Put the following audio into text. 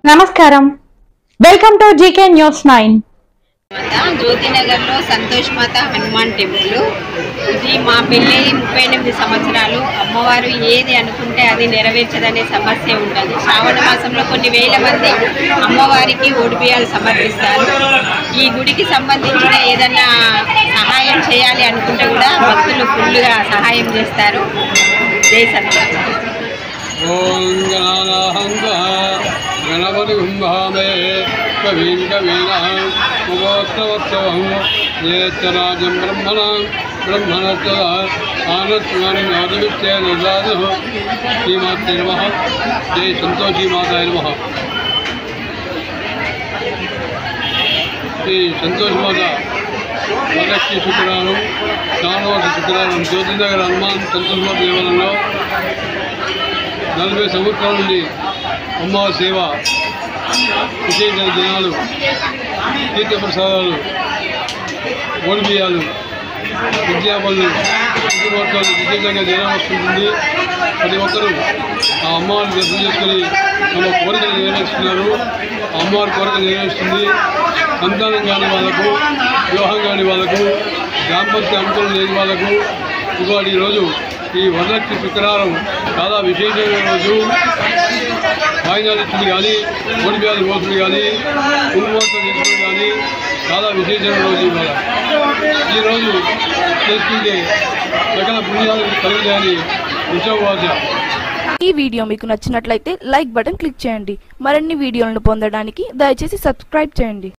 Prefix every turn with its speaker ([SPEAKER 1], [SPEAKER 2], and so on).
[SPEAKER 1] నమస్కారం welcome to GK news 9
[SPEAKER 2] Jyothinagar లో సంతోష్ మాత Hanuman temple ఇది మా పెళ్ళి 38 సంవత్సరాలు అమ్మవారు ఏది అనుకుంటే అది నెరవేర్చదనే సమస్య ఉంటుంది శ్రావణ మాసంలో కొన్ని వేల మంది అమ్మవారికి ఓడిబియ్యాలు సమర్పిస్తారు ఈ గుడికి సంబంధించిన ఏదన్నా సహాయం చేయాలి అనుకుంటే కూడా భక్తులు ఫుల్గా సహాయం చేస్తారు జై సంతోష్
[SPEAKER 3] गणपति कुंभामे कवीं कवीना मुगोत्सवोत्सवं नेत्रराजं ब्रह्मणस्य आनस्वामी आदिविच्चेददातुः श्रीमात्रे नमः जय संतोषी माताय नमः। श्री संतोष माता वरलक्ष्मी शुक्रानं श्रावणमास शुक्रानं జ్యోతినగర్ హనుమాన్ సంతోష్ మాత దేవాలయంలో 40 సంవత్సరాల నుండి అమ్మవారి సేవ విశేష దినాలు తీర్థప్రసాదాలు ఓడిబియ్యాలు విద్యాపనులు శుభవార్తలు విశేషంగా జనం వస్తుంటుంది ప్రతి ఒక్కరూ ఆ అమ్మవారిని దర్శనం చేసుకొని తమ కోరికలు నెరవేరుస్తున్నారు అమ్మవారి కోరిక నెరవేరుస్తుంది సంతానం కాని వాళ్ళకు వివాహం కాని వాళ్ళకు దాంపత్య అంశాలు లేని వాళ్ళకు ఇవాళ ఈరోజు ఈ వరలక్ష్మి శుక్రవారం చాలా విశేషమైన రోజు వాయిదాలు ఇచ్చింది కానీ ఓడిబియ్యాలు మోసులు కానీ కుంకుమార్తలు తీసుకుని కానీ చాలా విశేషమైన రోజు ఇవాళ ఈరోజు చేసుకుంటే సకల పుణ్యాలు కలుగుతాయని విశ్వాస।
[SPEAKER 4] ఈ వీడియో మీకు నచ్చినట్లయితే లైక్ బటన్ క్లిక్ చేయండి। మరిన్ని వీడియోలను పొందడానికి దయచేసి సబ్స్క్రైబ్ చేయండి।